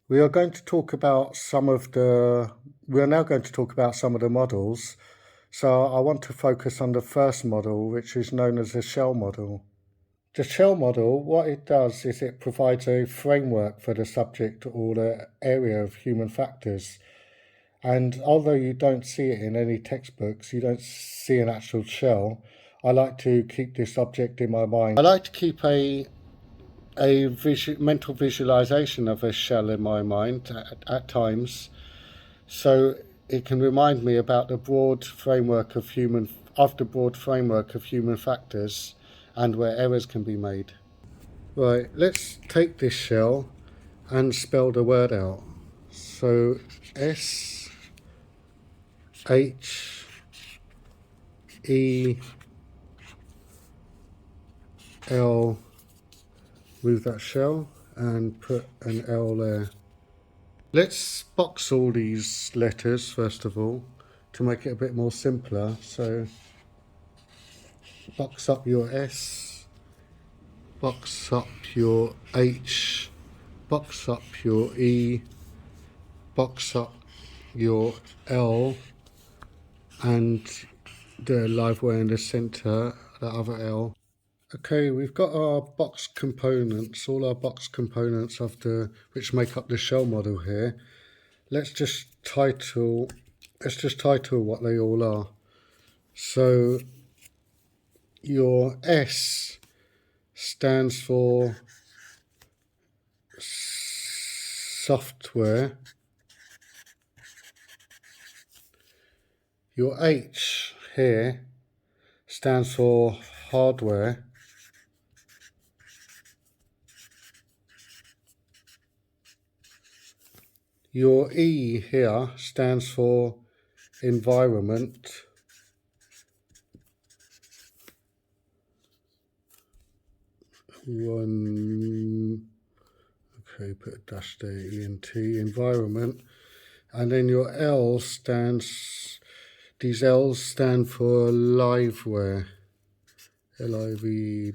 We are going to talk about we are now going to talk about some of the models. So I want to focus on the first model, which is known as the SHEL model. The SHEL model, what it does is it provides a framework for the subject or the area of human factors. And although you don't see it in any textbooks, you don't see an actual shell, I like to keep this object in my mind. I like to keep a mental visualization of a shell in my mind at times, so it can remind me about the broad framework of human factors and where errors can be made. Right, let's take this shell and spell the word out. So SHEL, move that shell and put an L there. Let's box all these letters first of all to make it a bit more simpler. So box up your S, box up your H, box up your E, box up your L, and the live wire in the center, the other L. Okay, we've got our box components, all our box components which make up the shell model here. Let's just title what they all are. So your S stands for software. Your H here stands for hardware. Your E here stands for environment. Okay, put a dash there, ENT, environment. And then your these L's stand for liveware. LIVWAI,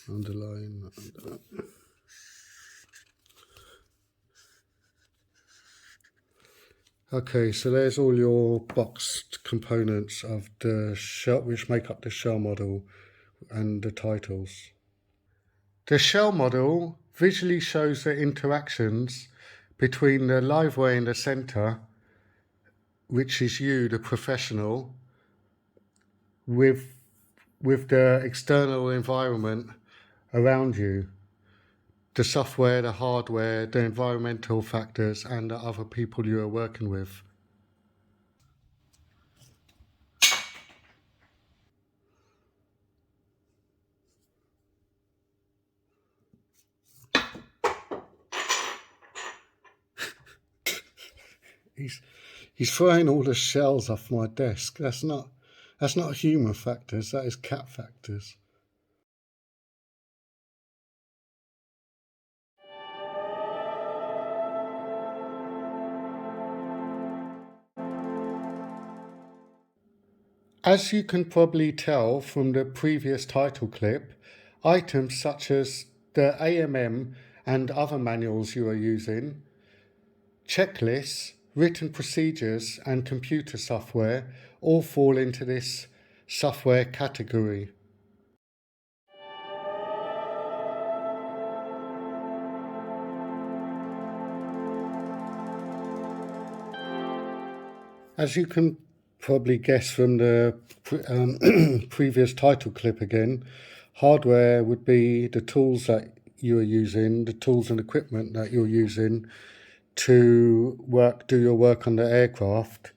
underline. Okay, so there's all your boxed components of the shell, which make up the shell model and the titles. The shell model visually shows the interactions between the liveware in the center, which is you, the professional, with the external environment around you, the software, the hardware, the environmental factors, and the other people you are working with. He's throwing all the shells off my desk. That's not human factors, that is cat factors. As you can probably tell from the previous title clip, items such as the AMM and other manuals you are using, checklists, written procedures, and computer software all fall into this software category. As you can probably guess from the previous title clip again, hardware would be the tools that you are using, the tools and equipment that you're using to do your work on the aircraft.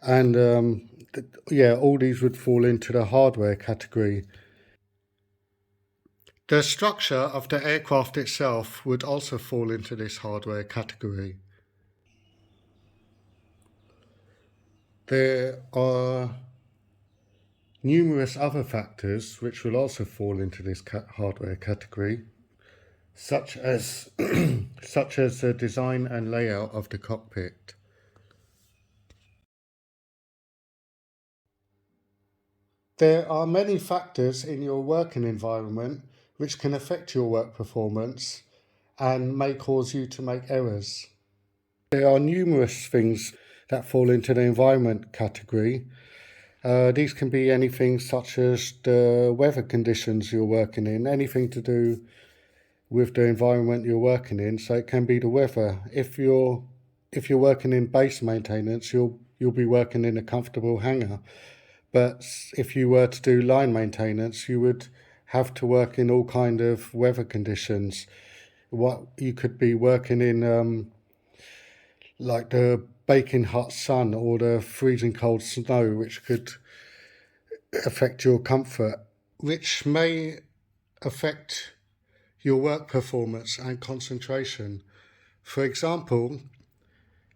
And all these would fall into the hardware category. The structure of the aircraft itself would also fall into this hardware category. There are numerous other factors which will also fall into this hardware category, such as the design and layout of the cockpit. There are many factors in your working environment which can affect your work performance and may cause you to make errors. There are numerous things that fall into the environment category. These can be anything such as the weather conditions you're working in, anything to do with the environment you're working in. So it can be the weather. If you're working in base maintenance, you'll be working in a comfortable hangar. But if you were to do line maintenance, you would have to work in all kind of weather conditions. What you could be working in, like the baking hot sun or the freezing cold snow, which could affect your comfort, which may affect your work performance and concentration. For example,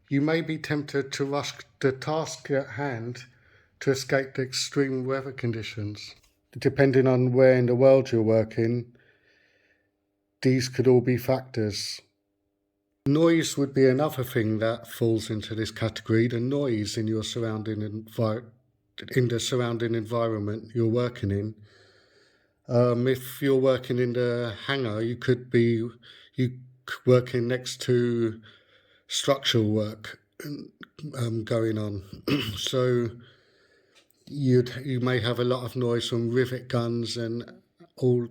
you may be tempted to rush the task at hand to escape the extreme weather conditions. Depending on where in the world you're working, these could all be factors. Noise would be another thing that falls into this category. The noise in your surrounding in the surrounding environment you're working in. If you're working in the hangar, you could be working next to structural work going on. So you may have a lot of noise from rivet guns and all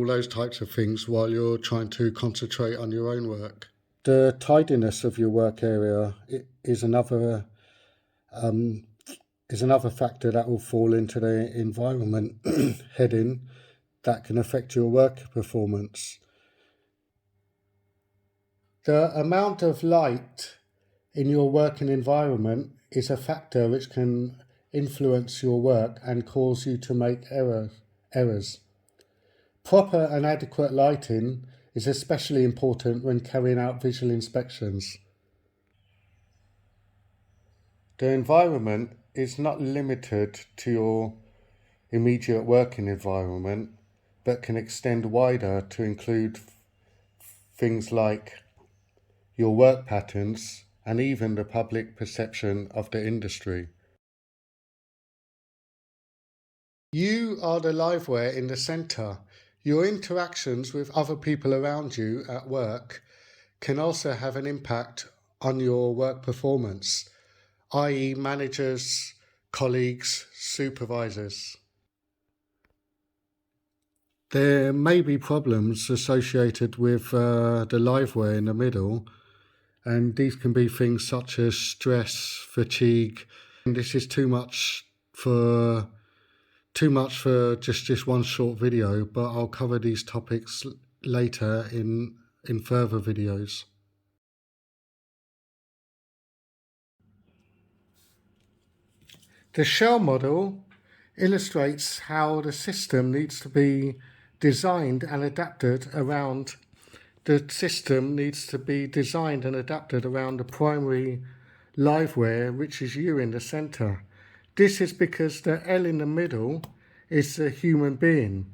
those types of things while you're trying to concentrate on your own work. The tidiness of your work area is another factor that will fall into the environment heading that can affect your work performance. The amount of light in your working environment is a factor which can influence your work and cause you to make errors. Proper and adequate lighting is especially important when carrying out visual inspections. The environment is not limited to your immediate working environment, but can extend wider to include things like your work patterns and even the public perception of the industry. You are the liveware in the centre. Your interactions with other people around you at work can also have an impact on your work performance, i.e. managers, colleagues, supervisors. There may be problems associated with the liveware in the middle, and these can be things such as stress, fatigue. And this is too much for just one short video, but I'll cover these topics later in further videos. The SHEL model illustrates how the system needs to be designed and adapted around the primary liveware, which is you in the center. This is because the L in the middle is the human being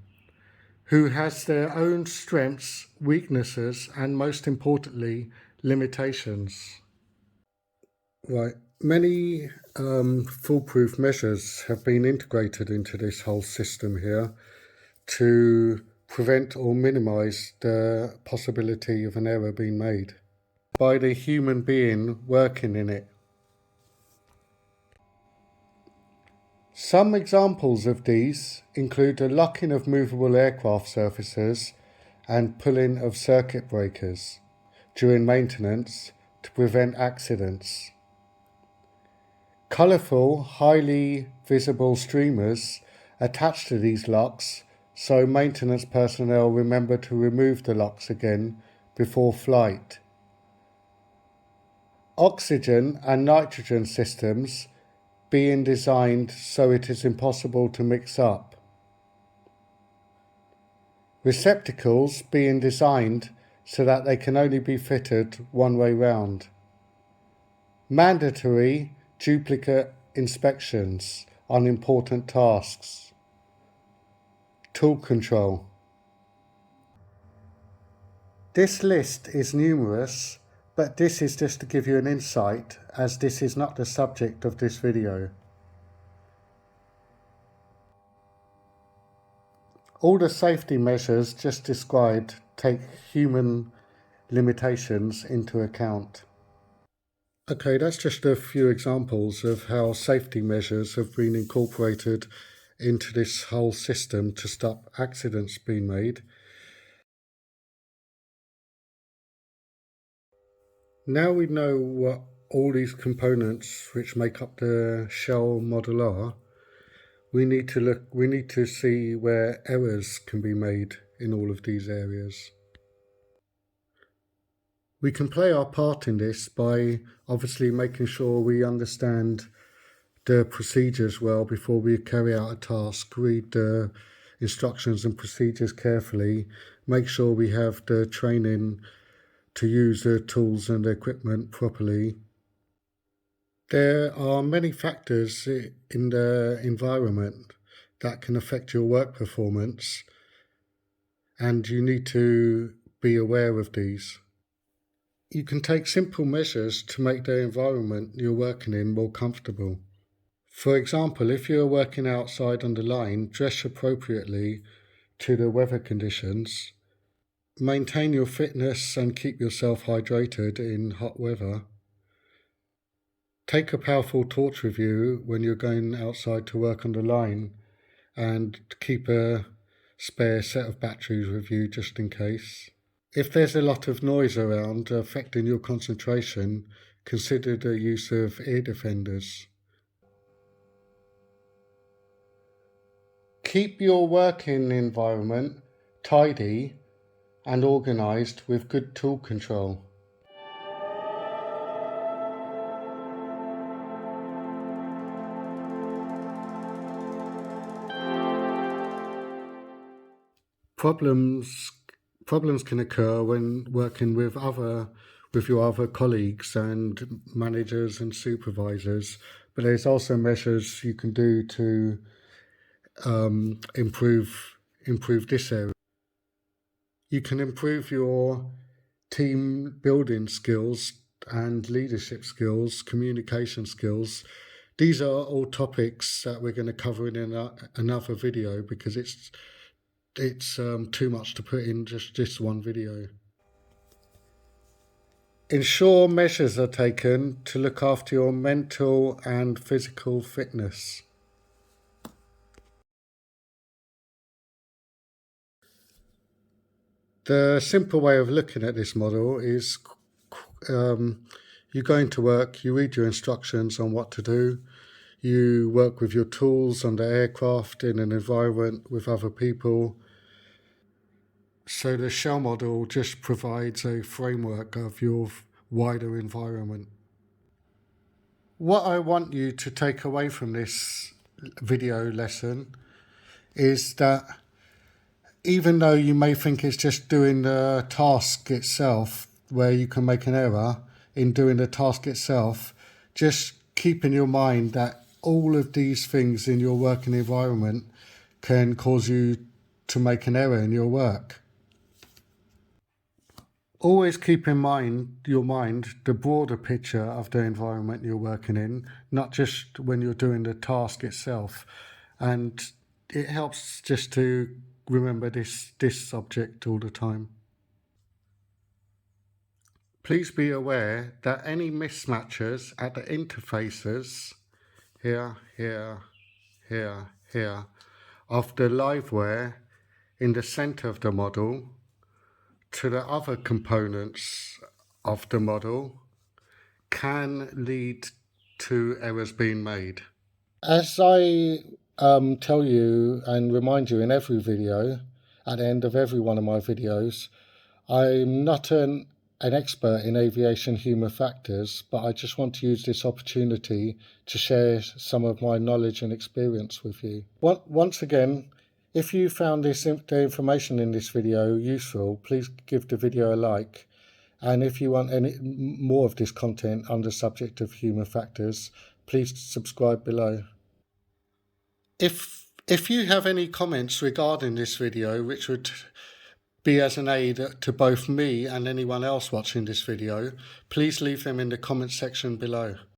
who has their own strengths, weaknesses, and most importantly, limitations. Right. Many foolproof measures have been integrated into this whole system here to prevent or minimize the possibility of an error being made by the human being working in it. Some examples of these include the locking of movable aircraft surfaces and pulling of circuit breakers during maintenance to prevent accidents. Colourful, highly visible streamers attached to these locks so maintenance personnel remember to remove the locks again before flight. Oxygen and nitrogen systems being designed so it is impossible to mix up. Receptacles being designed so that they can only be fitted one way round. Mandatory duplicate inspections on important tasks. Tool control. This list is numerous, but this is just to give you an insight, as this is not the subject of this video. All the safety measures just described take human limitations into account. Okay, that's just a few examples of how safety measures have been incorporated into this whole system to stop accidents being made. Now we know what all these components which make up the SHEL model are, we need to see where errors can be made in all of these areas. We can play our part in this by obviously making sure we understand the procedures well before we carry out a task, read the instructions and procedures carefully, make sure we have the training to use the tools and the equipment properly. There are many factors in the environment that can affect your work performance, and you need to be aware of these. You can take simple measures to make the environment you're working in more comfortable. For example, if you're working outside on the line, dress appropriately to the weather conditions. Maintain your fitness and keep yourself hydrated in hot weather. Take a powerful torch with you when you're going outside to work on the line, and keep a spare set of batteries with you just in case. If there's a lot of noise around affecting your concentration, consider the use of ear defenders. Keep your working environment tidy and organised with good tool control. Problems can occur when working with your other colleagues and managers and supervisors, but there's also measures you can do to improve this area. You can improve your team building skills and leadership skills, communication skills. These are all topics that we're going to cover in another video, because it's too much to put in just this one video. Ensure measures are taken to look after your mental and physical fitness. The simple way of looking at this model is you go into work, you read your instructions on what to do, you work with your tools on the aircraft in an environment with other people. So the SHEL model just provides a framework of your wider environment. What I want you to take away from this video lesson is that even though you may think it's just doing the task itself, where you can make an error in doing the task itself, just keep in your mind that all of these things in your working environment can cause you to make an error in your work. Always keep in your mind the broader picture of the environment you're working in, not just when you're doing the task itself. And it helps just to remember this subject all the time. Please be aware that any mismatches at the interfaces here, of the liveware in the center of the model to the other components of the model can lead to errors being made. As I tell you and remind you in every video, at the end of every one of my videos, I'm not an expert in aviation human factors, but I just want to use this opportunity to share some of my knowledge and experience with you. Once again, if you found the information in this video useful, please give the video a like. And if you want any more of this content on the subject of human factors, please subscribe below. If you have any comments regarding this video, which would be as an aid to both me and anyone else watching this video, please leave them in the comment section below.